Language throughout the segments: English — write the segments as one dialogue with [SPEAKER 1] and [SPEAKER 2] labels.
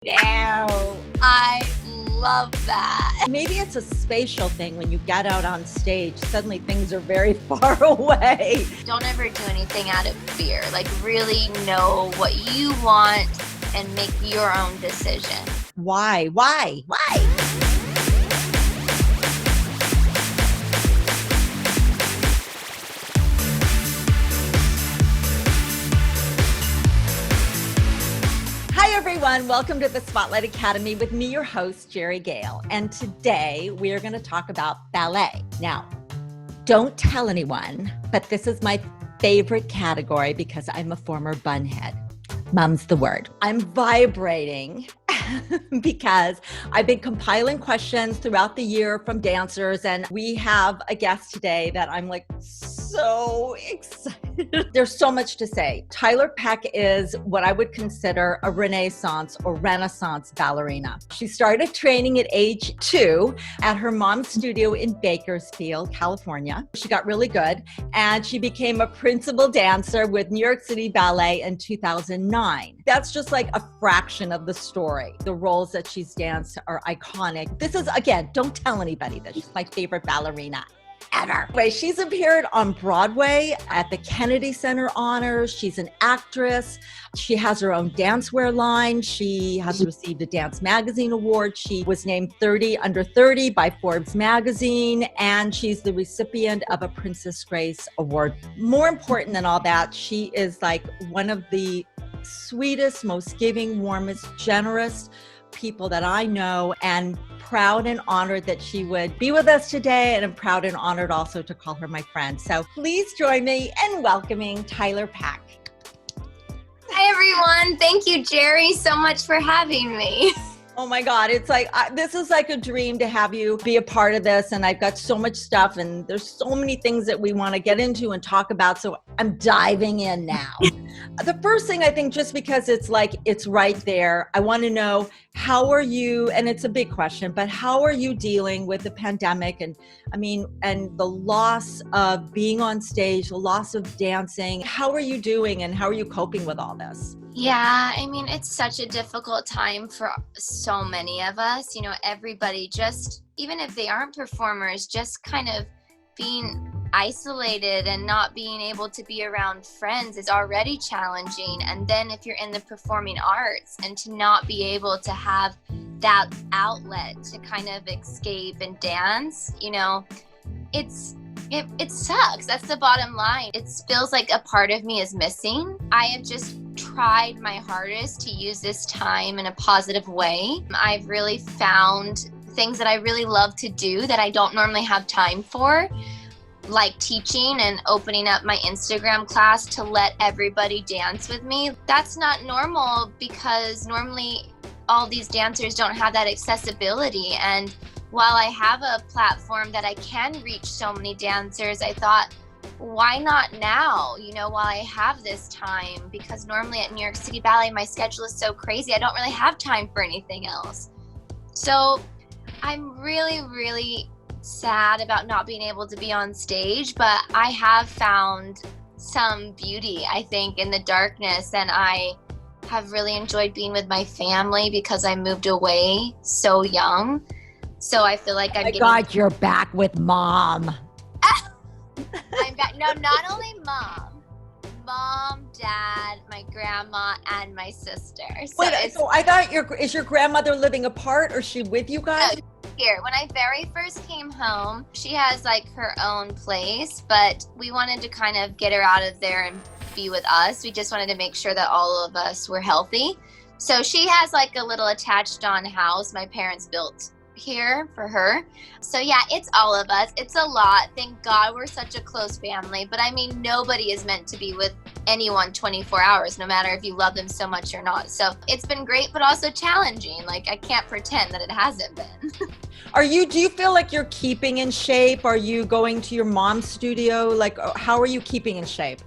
[SPEAKER 1] No, I love that.
[SPEAKER 2] Maybe it's a spatial thing. When you get out on stage, suddenly things are very far away.
[SPEAKER 1] Don't ever do anything out of fear. Like, really know what you want and make your own decision.
[SPEAKER 2] Why? Hi everyone, welcome to the Spotlight Academy with me, your host, Jerry Gale. And today we are going to talk about ballet. Now, don't tell anyone, but this is my favorite category because I'm a former bunhead. Mum's the word. I'm vibrating because I've been compiling questions throughout the year from dancers, and we have a guest today that I'm like so excited. There's so much to say. Tyler Peck is what I would consider a Renaissance or Renaissance ballerina. She started training at age 2 at her mom's studio in Bakersfield, California. She got really good, and she became a principal dancer with New York City Ballet in 2009. That's just like a fraction of the story. The roles that she's danced are iconic. This is, again, don't tell anybody that she's my favorite ballerina ever. Anyway, she's appeared on Broadway at the Kennedy Center Honors. She's an actress. She has her own dancewear line. She has received a Dance Magazine award. She was named 30 under 30 by Forbes magazine, and she's the recipient of a Princess Grace award. More important than all that, she is like one of the sweetest, most giving, warmest, generous people that I know, and proud and honored that she would be with us today. And I'm proud and honored also to call her my friend. So please join me in welcoming Tyler Peck.
[SPEAKER 1] Hi, everyone. Thank you, Jerry, so much for having me.
[SPEAKER 2] Oh my God, it's like, this is like a dream to have you be a part of this. And I've got so much stuff, and there's so many things that we want to get into and talk about. So I'm diving in now. The first thing, I think, just because it's like, it's right there, I want to know, how are you, and it's a big question, but how are you dealing with the pandemic? And and the loss of being on stage, the loss of dancing. How are you doing, and how are you coping with all this?
[SPEAKER 1] Yeah, it's such a difficult time for so many of us. Everybody, just, even if they aren't performers, just kind of being isolated and not being able to be around friends is already challenging. And then if you're in the performing arts, and to not be able to have that outlet to kind of escape and dance, it sucks. That's the bottom line. It feels like a part of me is missing. I have just tried my hardest to use this time in a positive way. I've really found things that I really love to do that I don't normally have time for, like teaching and opening up my Instagram class to let everybody dance with me. That's not normal, because normally all these dancers don't have that accessibility. And while I have a platform that I can reach so many dancers, I thought, why not now, while I have this time? Because normally at New York City Ballet, my schedule is so crazy, I don't really have time for anything else. So I'm really, really sad about not being able to be on stage, but I have found some beauty, I think, in the darkness. And I have really enjoyed being with my family because I moved away so young. So I feel like
[SPEAKER 2] God, you're back with mom.
[SPEAKER 1] I'm back. No, not only mom, dad, my grandma, and my sister.
[SPEAKER 2] So I thought is your grandmother living apart, or is she with you guys?
[SPEAKER 1] Here, when I very first came home, she has like her own place, but we wanted to kind of get her out of there and be with us. We just wanted to make sure that all of us were healthy. So she has like a little attached on house my parents built here for her. So yeah, it's all of us. It's a lot. Thank God we're such a close family. But nobody is meant to be with anyone 24 hours, no matter if you love them so much or not. So it's been great, but also challenging. Like, I can't pretend that it hasn't been.
[SPEAKER 2] Do you feel like you're keeping in shape? Are you going to your mom's studio? Like, how are you keeping in shape?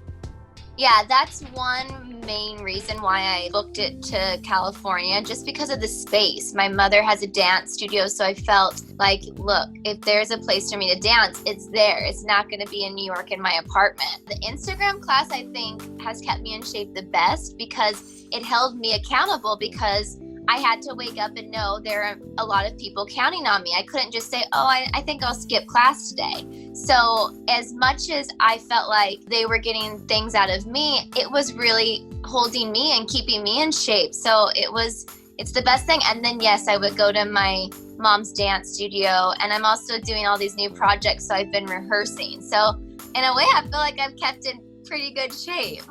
[SPEAKER 1] Yeah, that's one main reason why I booked it to California, just because of the space. My mother has a dance studio, so I felt like, look, if there's a place for me to dance, it's there. It's not going to be in New York in my apartment. The Instagram class, I think, has kept me in shape the best, because it held me accountable, because I had to wake up and know there are a lot of people counting on me. I couldn't just say, oh, I think I'll skip class today. So as much as I felt like they were getting things out of me, it was really holding me and keeping me in shape. So it's the best thing. And then, yes, I would go to my mom's dance studio, and I'm also doing all these new projects. So I've been rehearsing. So in a way, I feel like I've kept in pretty good shape.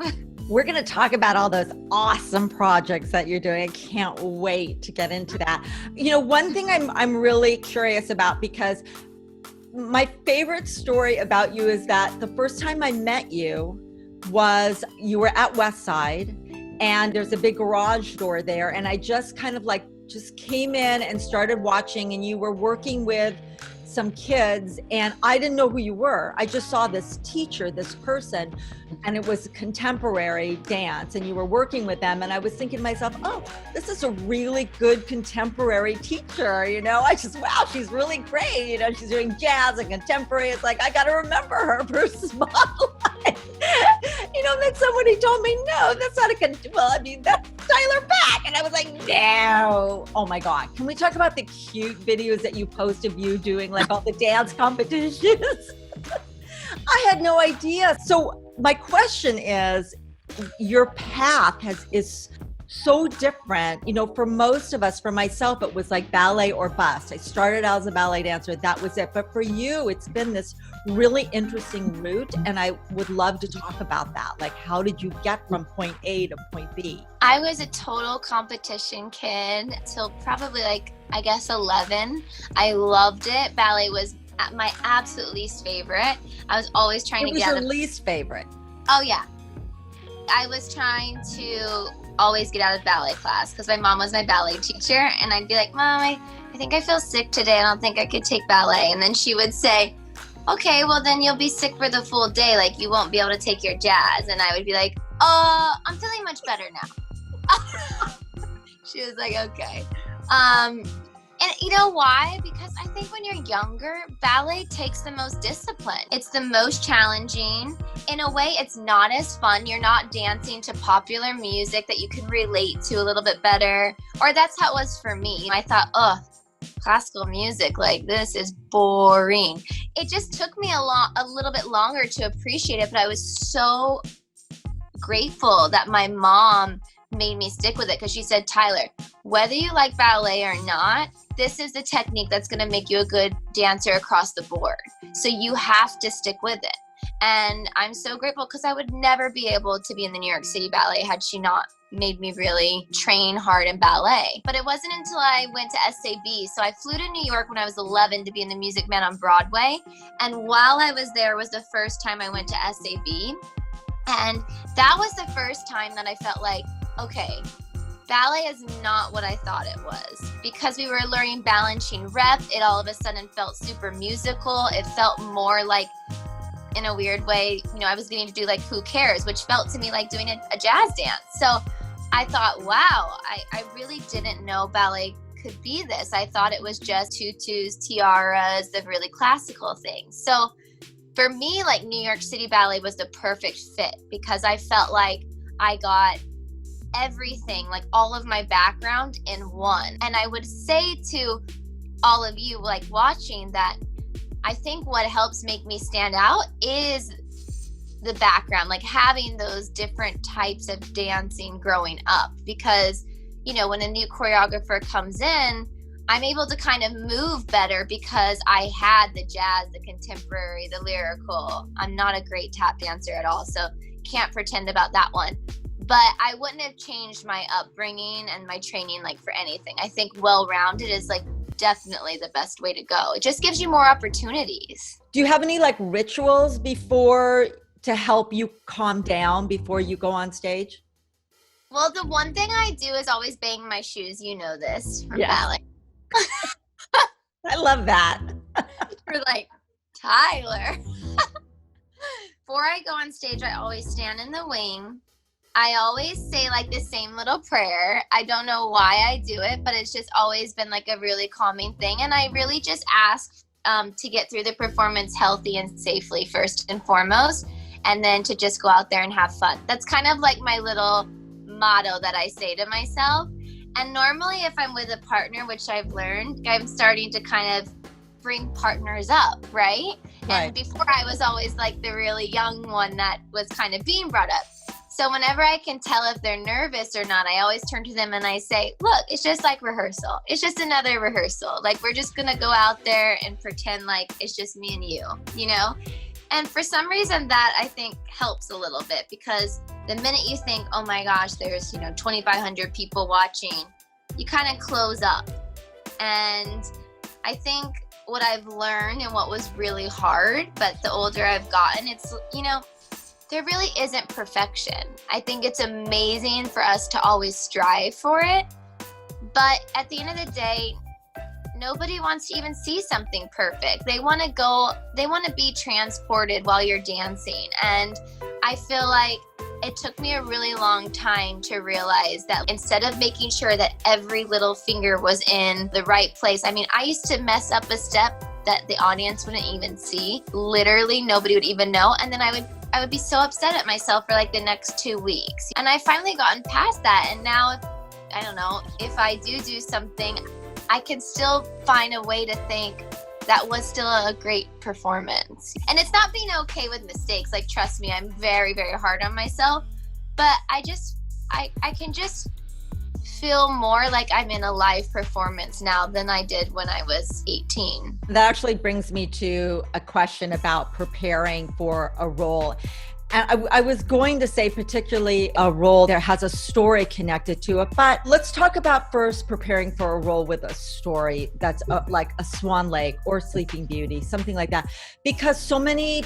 [SPEAKER 2] We're going to talk about all those awesome projects that you're doing. I can't wait to get into that. One thing I'm really curious about, because my favorite story about you is that the first time I met you was you were at Westside, and there's a big garage door there. And I just kind of just came in and started watching, and you were working with some kids, and I didn't know who you were. I just saw this teacher, this person, and it was contemporary dance, and you were working with them. And I was thinking to myself, oh, this is a really good contemporary teacher. Wow, she's really great. She's doing jazz and contemporary. It's like, I got to remember her for Spotlight. Then somebody told me, no, that's not that's Tyler Peck. And I was like, no. Oh my God. Can we talk about the cute videos that you post of you doing all the dance competitions? I had no idea. So my question is, your path is so different. For most of us, for myself, it was like ballet or bust. I started out as a ballet dancer. That was it. But for you, it's been this really interesting route. And I would love to talk about that. How did you get from point A to point B?
[SPEAKER 1] I was a total competition kid till probably 11. I loved it. Ballet was my absolute least favorite. I was always trying to get out of...
[SPEAKER 2] It was your least favorite?
[SPEAKER 1] Oh, yeah. I was trying to always get out of ballet class because my mom was my ballet teacher, and I'd be like, Mom, I think I feel sick today. I don't think I could take ballet. And then she would say, okay, well then you'll be sick for the full day. You won't be able to take your jazz. And I would be like, I'm feeling much better now. She was like, okay. And you know why? Because I think when you're younger, ballet takes the most discipline. It's the most challenging. In a way, it's not as fun. You're not dancing to popular music that you can relate to a little bit better. Or that's how it was for me. I thought, classical music like this is boring. It just took me a little bit longer to appreciate it, but I was so grateful that my mom made me stick with it, because she said, Tyler, whether you like ballet or not, this is the technique that's going to make you a good dancer across the board. So you have to stick with it. And I'm so grateful, because I would never be able to be in the New York City Ballet had she not made me really train hard in ballet. But it wasn't until I went to SAB. So I flew to New York when I was 11 to be in the Music Man on Broadway. And while I was there was the first time I went to SAB. And that was the first time that I felt like, okay, ballet is not what I thought it was. Because we were learning balancing rep, it all of a sudden felt super musical. It felt more like, in a weird way, I was getting to do Who Cares, which felt to me like doing a jazz dance. So I thought, wow, I really didn't know ballet could be this. I thought it was just tutus, tiaras, the really classical things. So for me, New York City Ballet was the perfect fit, because I felt like I got everything, all of my background in one. And I would say to all of you watching that I think what helps make me stand out is the background, having those different types of dancing growing up, because when a new choreographer comes in, I'm able to kind of move better because I had the jazz, the contemporary, the lyrical. I'm not a great tap dancer at all, so can't pretend about that one. But I wouldn't have changed my upbringing and my training for anything. I think well-rounded is definitely the best way to go. It just gives you more opportunities.
[SPEAKER 2] Do you have any rituals to help you calm down before you go on stage?
[SPEAKER 1] Well, the one thing I do is always bang my shoes. You know this from ballet.
[SPEAKER 2] I love that.
[SPEAKER 1] You're Tyler. Before I go on stage, I always stand in the wing. I always say the same little prayer. I don't know why I do it, but it's just always been a really calming thing. And I really just ask to get through the performance healthy and safely first and foremost, and then to just go out there and have fun. That's kind of my little motto that I say to myself. And normally if I'm with a partner, which I've learned, I'm starting to kind of bring partners up, right? And before I was always like the really young one that was kind of being brought up. So whenever I can tell if they're nervous or not, I always turn to them and I say, look, it's just like rehearsal. It's just another rehearsal. Like, we're just going to go out there and pretend like it's just me and you, you know? And for some reason that I think helps a little bit, because the minute you think, oh my gosh, there's, 2,500 people watching, you kind of close up. And I think what I've learned and what was really hard, but the older I've gotten, it's, there really isn't perfection. I think it's amazing for us to always strive for it. But at the end of the day, nobody wants to even see something perfect. They want to be transported while you're dancing. And I feel like it took me a really long time to realize that instead of making sure that every little finger was in the right place, I used to mess up a step that the audience wouldn't even see. Literally, nobody would even know. And then I would be so upset at myself for like the next 2 weeks. And I finally gotten past that. And now, I don't know, if I do something, I can still find a way to think that was still a great performance. And it's not being okay with mistakes. Like, trust me, I'm very, very hard on myself. But I can just feel more like I'm in a live performance now than I did when I was 18.
[SPEAKER 2] That actually brings me to a question about preparing for a role. And I was going to say particularly a role that has a story connected to it, but let's talk about first preparing for a role with a story that's like a Swan Lake or Sleeping Beauty, something like that. Because so many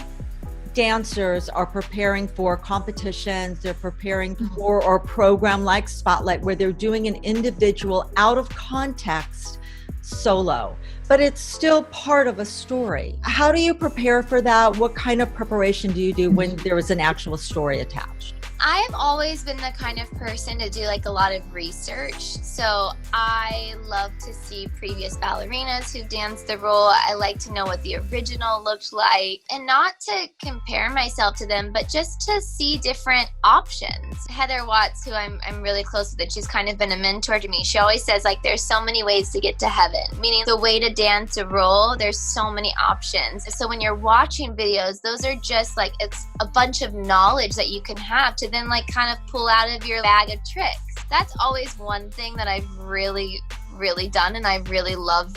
[SPEAKER 2] dancers are preparing for competitions, they're preparing for a program like Spotlight where they're doing an individual out of context solo, but it's still part of a story. How do you prepare for that? What kind of preparation do you do when there is an actual story attached?
[SPEAKER 1] I have always been the kind of person to do like a lot of research. So I love to see previous ballerinas who danced the role. I like to know what the original looked like, and not to compare myself to them, but just to see different options. Heather Watts, who I'm really close with, she's kind of been a mentor to me. She always says like there's so many ways to get to heaven, meaning the way to dance a role, there's so many options. So when you're watching videos, those are just like, it's a bunch of knowledge that you can have to then like kind of pull out of your bag of tricks. That's always one thing that I've really, really done, and I really love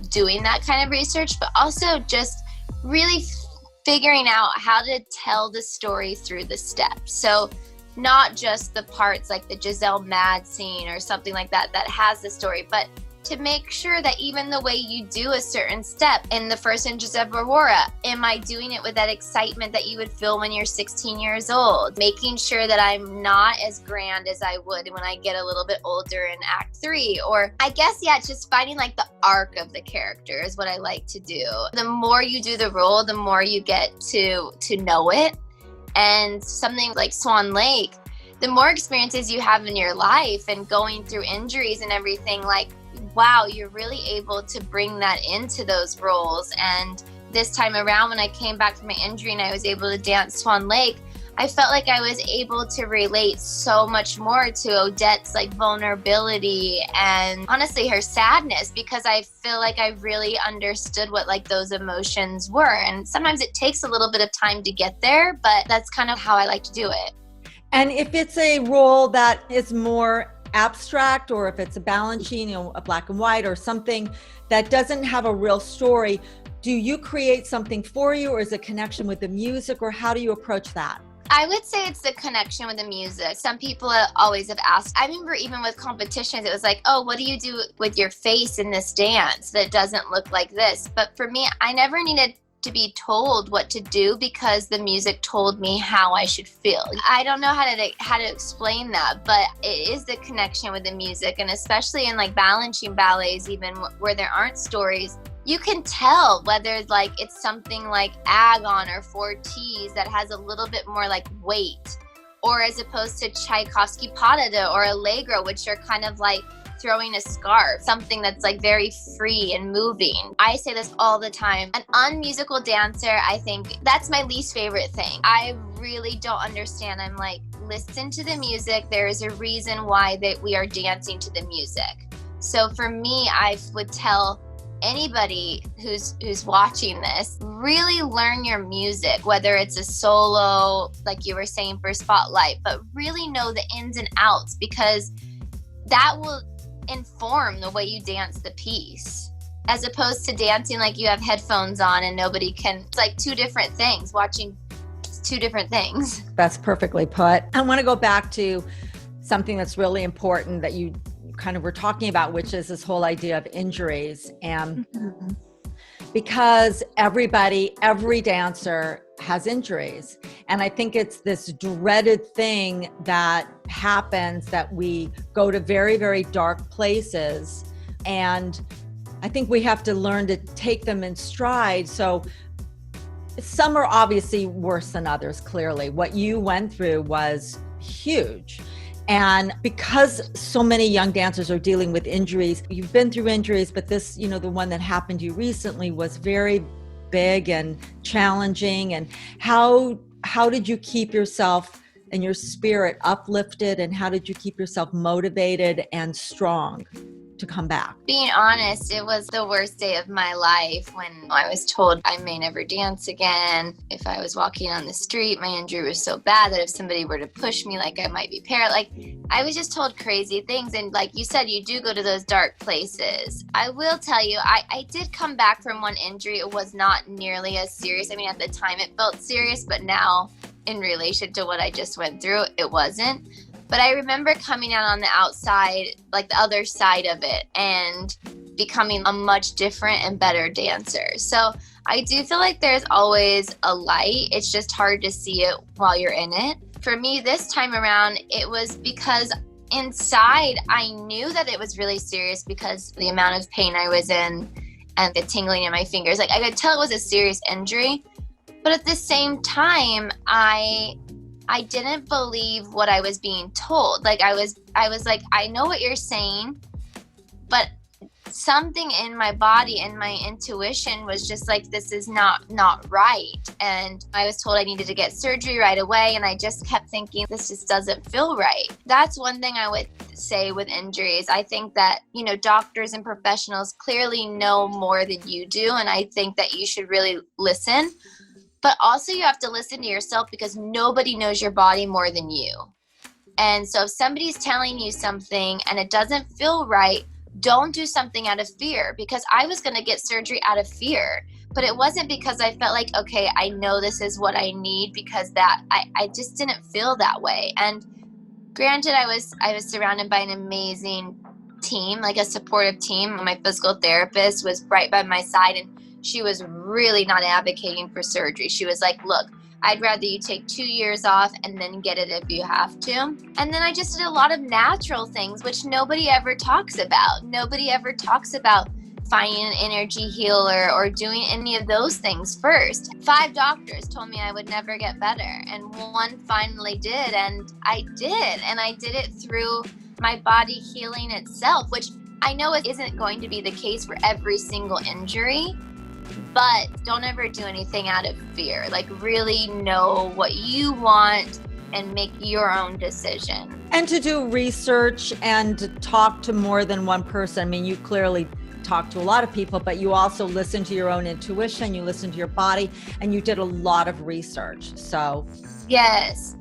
[SPEAKER 1] doing that kind of research, but also just really figuring out how to tell the story through the steps. So not just the parts like the Giselle Mad scene or something like that that has the story, but to make sure that even the way you do a certain step in the first inches of Aurora, am I doing it with that excitement that you would feel when you're 16 years old? Making sure that I'm not as grand as I would when I get a little bit older in Act 3. Or I guess, just finding like the arc of the character is what I like to do. The more you do the role, the more you get to know it. And something like Swan Lake, the more experiences you have in your life and going through injuries and everything, like, wow, you're really able to bring that into those roles. And this time around, when I came back from my injury and I was able to dance Swan Lake, I felt like I was able to relate so much more to Odette's like vulnerability and honestly her sadness, because I feel like I really understood what like those emotions were. And sometimes it takes a little bit of time to get there, but that's kind of how I like to do it.
[SPEAKER 2] And if it's a role that is more abstract, or if it's a balancing, a black and white or something that doesn't have a real story, do you create something for you, or is it connection with the music, or how do you approach that?
[SPEAKER 1] I would say it's the connection with the music. Some people always have asked, I remember even with competitions, it was like, oh, what do you do with your face in this dance that doesn't look like this? But for me, I never needed to be told what to do because the music told me how I should feel. I don't know how to explain that, but it is the connection with the music, and especially in like balancing ballets, even where there aren't stories, you can tell whether like it's something like Agon or Four T's that has a little bit more like weight, or as opposed to Tchaikovsky Pas de Deux or Allegro, which are kind of like throwing a scarf, something that's like very free and moving. I say this all the time. An unmusical dancer, I think that's my least favorite thing. I really don't understand. I'm like, listen to the music. There is a reason why that we are dancing to the music. So for me, I would tell anybody who's watching this, really learn your music, whether it's a solo, like you were saying for Spotlight, but really know the ins and outs, because that will inform the way you dance the piece, as opposed to dancing like you have headphones on and nobody can. It's like two different things, watching two different things.
[SPEAKER 2] That's perfectly put. I want to go back to something that's really important that you kind of were talking about, which is this whole idea of injuries. And because every dancer has injuries. And I think it's this dreaded thing that happens, that we go to very, very dark places. And I think we have to learn to take them in stride. So some are obviously worse than others, clearly. What you went through was huge. And because so many young dancers are dealing with injuries, you've been through injuries, but this, the one that happened to you recently was very big and challenging. And how did you keep yourself and your spirit uplifted, and how did you keep yourself motivated and strong to come back?
[SPEAKER 1] Being honest, it was the worst day of my life when I was told I may never dance again. If I was walking on the street, my injury was so bad that if somebody were to push me, like I might be paralyzed. I was just told crazy things. And like you said, you do go to those dark places. I will tell you, I did come back from one injury. It was not nearly as serious. I mean, at the time it felt serious, but now in relation to what I just went through, it wasn't. But I remember coming out on the outside, like the other side of it, and becoming a much different and better dancer. So I do feel like there's always a light. It's just hard to see it while you're in it. For me, this time around, it was because inside I knew that it was really serious, because the amount of pain I was in and the tingling in my fingers. Like I could tell it was a serious injury. But at the same time, I didn't believe what I was being told. Like I was like, I know what you're saying, but something in my body and my intuition was just like, this is not right. And I was told I needed to get surgery right away. And I just kept thinking, this just doesn't feel right. That's one thing I would say with injuries. I think that, doctors and professionals clearly know more than you do. And I think that you should really listen. But also you have to listen to yourself, because nobody knows your body more than you. And so if somebody's telling you something and it doesn't feel right, don't do something out of fear, because I was going to get surgery out of fear. But it wasn't because I felt like, okay, I know this is what I need, because that I just didn't feel that way. And granted, I was surrounded by an amazing team, like a supportive team. My physical therapist was right by my side, and she was really not advocating for surgery. She was like, look, I'd rather you take 2 years off and then get it if you have to. And then I just did a lot of natural things, which nobody ever talks about. Nobody ever talks about finding an energy healer or doing any of those things first. 5 doctors told me I would never get better, and one finally did, and I did. And I did it through my body healing itself, which I know it isn't going to be the case for every single injury. But don't ever do anything out of fear. Like really know what you want and make your own decision.
[SPEAKER 2] And to do research and to talk to more than one person. I mean, you clearly talk to a lot of people, but you also listen to your own intuition, you listen to your body, and you did a lot of research. So
[SPEAKER 1] yes,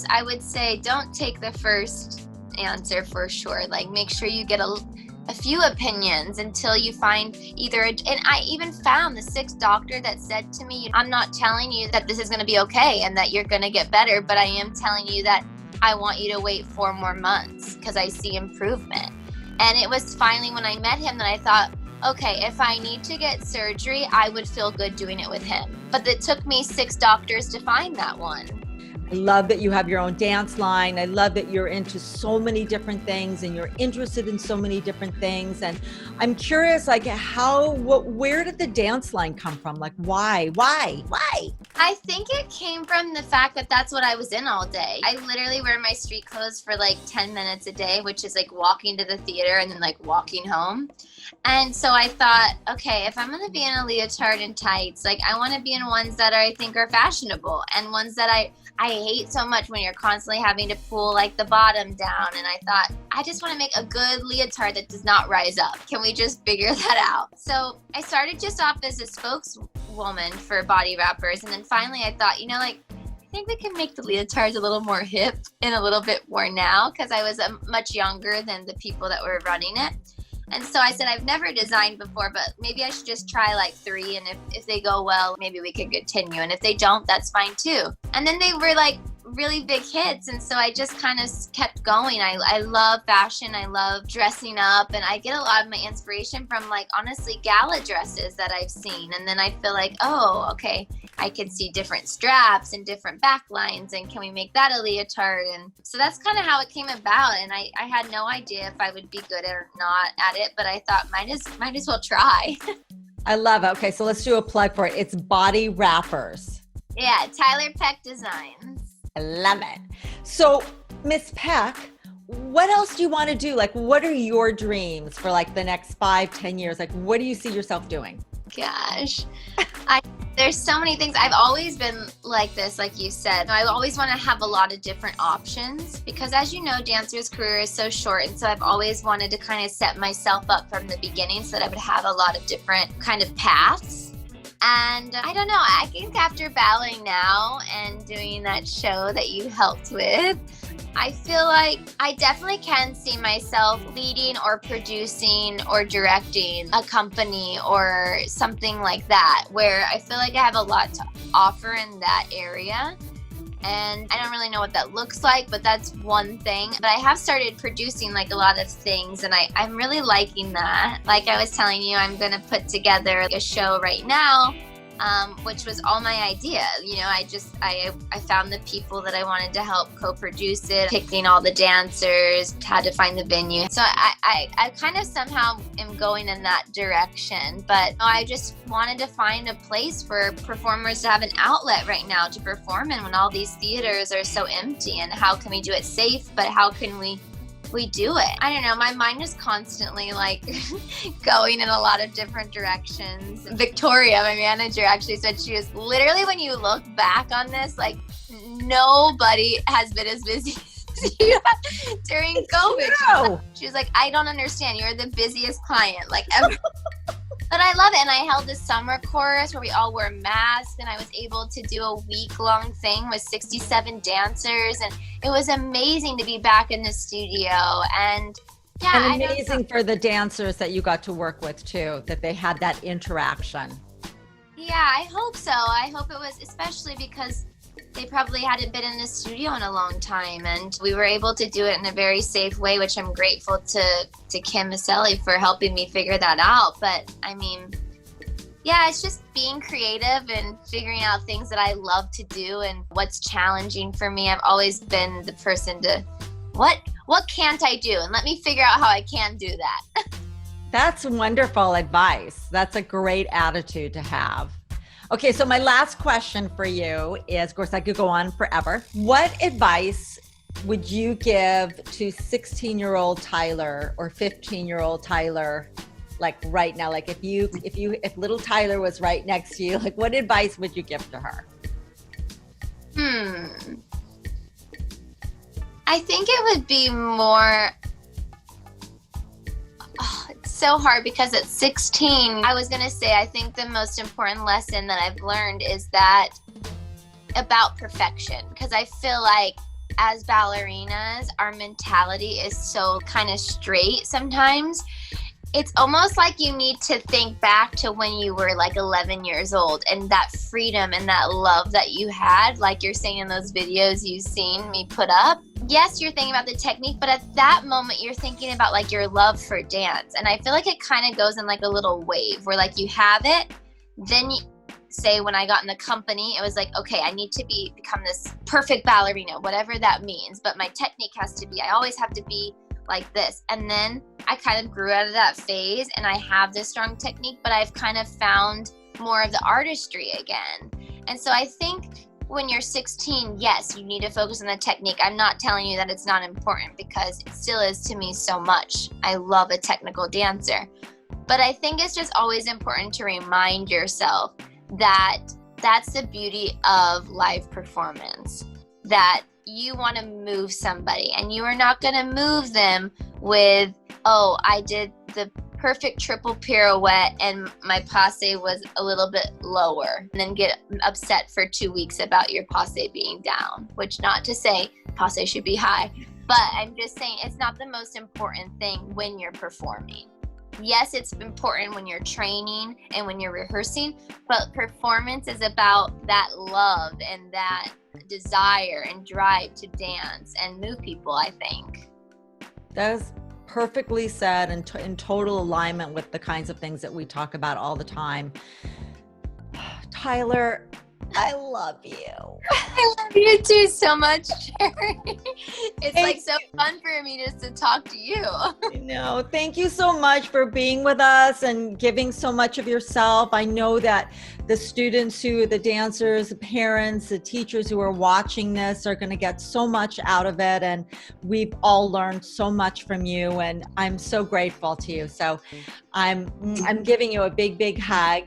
[SPEAKER 1] I would say don't take the first answer for sure. Like make sure you get a few opinions until you find and I even found the 6th doctor that said to me, I'm not telling you that this is going to be okay and that you're going to get better, but I am telling you that I want you to wait 4 more months because I see improvement. And it was finally when I met him that I thought, okay, if I need to get surgery, I would feel good doing it with him. But it took me 6 doctors to find that one.
[SPEAKER 2] I love that you have your own dance line. I love that you're into so many different things and you're interested in so many different things. And I'm curious, like where did the dance line come from? Like why?
[SPEAKER 1] I think it came from the fact that that's what I was in all day. I literally wear my street clothes for like 10 minutes a day, which is like walking to the theater and then like walking home. And so I thought, okay, if I'm going to be in a leotard and tights, like I want to be in ones that I think are fashionable and ones that I hate so much when you're constantly having to pull like the bottom down. And I thought, I just want to make a good leotard that does not rise up. Can we just figure that out? So I started just off as a spokeswoman for Bodywrappers. And then finally I thought, I think we can make the leotards a little more hip and a little bit more now, because I was much younger than the people that were running it. And so I said, I've never designed before, but maybe I should just try like 3. And if they go well, maybe we could continue. And if they don't, that's fine too. And then they were like really big hits. And so I just kind of kept going. I love fashion. I love dressing up. And I get a lot of my inspiration from like, honestly, gala dresses that I've seen. And then I feel like, oh, okay, I can see different straps and different back lines. And can we make that a leotard? And so that's kind of how it came about. And I had no idea if I would be good or not at it, but I thought might as well try.
[SPEAKER 2] I love it. Okay, so let's do a plug for it. It's Bodywrappers.
[SPEAKER 1] Yeah, Tyler Peck Designs.
[SPEAKER 2] I love it. So, Miss Peck, what else do you want to do? Like, what are your dreams for like the next 5-10 years? Like, what do you see yourself doing?
[SPEAKER 1] Gosh, there's so many things. I've always been like this, like you said. I always want to have a lot of different options because, as you know, dancers' career is so short. And so I've always wanted to kind of set myself up from the beginning so that I would have a lot of different kind of paths. And I don't know, I think after ballet now and doing that show that you helped with, I feel like I definitely can see myself leading or producing or directing a company or something like that, where I feel like I have a lot to offer in that area. And I don't really know what that looks like, but that's one thing. But I have started producing like a lot of things, and I'm really liking that. Like I was telling you, I'm going to put together a show right now, which was all my idea. I found the people that I wanted to help co-produce it, picking all the dancers, had to find the venue. So I kind of somehow am going in that direction, but I just wanted to find a place for performers to have an outlet right now to perform in when all these theaters are so empty. And how can we do it safe, but how can we do it? I don't know. My mind is constantly like going in a lot of different directions. Victoria, my manager, actually said she was literally, when you look back on this, like nobody has been as busy as you during COVID.
[SPEAKER 2] No.
[SPEAKER 1] She was like, I don't understand. You're the busiest client like ever. But I love it. And I held a summer chorus where we all wore masks, and I was able to do a week-long thing with 67 dancers. And it was amazing to be back in the studio. And yeah,
[SPEAKER 2] and amazing for the dancers that you got to work with too, that they had that interaction.
[SPEAKER 1] Yeah, I hope so. I hope it was, especially because they probably hadn't been in the studio in a long time, and we were able to do it in a very safe way, which I'm grateful to Kim Maselli for helping me figure that out. But I mean, yeah, it's just being creative and figuring out things that I love to do and what's challenging for me. I've always been the person to, what can't I do? And let me figure out how I can do that.
[SPEAKER 2] That's wonderful advice. That's a great attitude to have. Okay, so my last question for you is, of course, I could go on forever. What advice would you give to 16-year-old Tyler or 15-year-old Tyler, like right now? Like if little Tyler was right next to you, like what advice would you give to her?
[SPEAKER 1] I think it would be more, it's so hard because at 16, I was going to say, I think the most important lesson that I've learned is that about perfection. Because I feel like as ballerinas, our mentality is so kind of straight sometimes. It's almost like you need to think back to when you were like 11 years old and that freedom and that love that you had, like you're saying in those videos you've seen me put up. Yes, you're thinking about the technique, but at that moment you're thinking about like your love for dance. And I feel like it kind of goes in like a little wave where like you have it, then you say when I got in the company, it was like, okay, I need to become this perfect ballerina, whatever that means. But my technique has to be, I always have to be like this. And then I kind of grew out of that phase and I have this strong technique, but I've kind of found more of the artistry again. And so I think when you're 16, yes, you need to focus on the technique. I'm not telling you that it's not important, because it still is to me so much. I love a technical dancer. But I think it's just always important to remind yourself that that's the beauty of live performance, that you want to move somebody, and you are not going to move them with, oh, I did the perfect triple pirouette and my passe was a little bit lower, and then get upset for 2 weeks about your passe being down, which, not to say passe should be high, but I'm just saying it's not the most important thing when you're performing. Yes, it's important when you're training and when you're rehearsing, but performance is about that love and that desire and drive to dance and move people, I think.
[SPEAKER 2] That is perfectly said, and in total alignment with the kinds of things that we talk about all the time. Tyler, I love you.
[SPEAKER 1] I love you too so much, Sherry. It's like so fun for me just to talk to you.
[SPEAKER 2] I know. Thank you so much for being with us and giving so much of yourself. I know that the students the dancers, the parents, the teachers who are watching this are going to get so much out of it. And we've all learned so much from you. And I'm so grateful to you. So I'm giving you a big, big hug.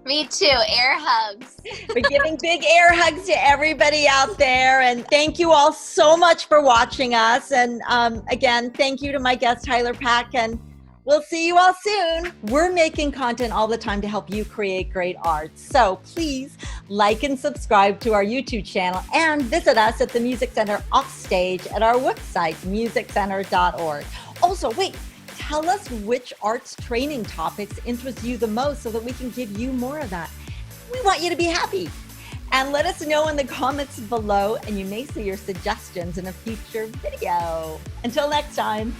[SPEAKER 1] Me too. Air hugs.
[SPEAKER 2] We're giving big air hugs to everybody out there. And thank you all so much for watching us. And again, thank you to my guest, Tyler Peck. And we'll see you all soon. We're making content all the time to help you create great art. So please like and subscribe to our YouTube channel, and visit us at the Music Center Offstage at our website, musiccenter.org. Also, wait. Tell us which arts training topics interest you the most so that we can give you more of that. We want you to be happy. And let us know in the comments below, and you may see your suggestions in a future video. Until next time.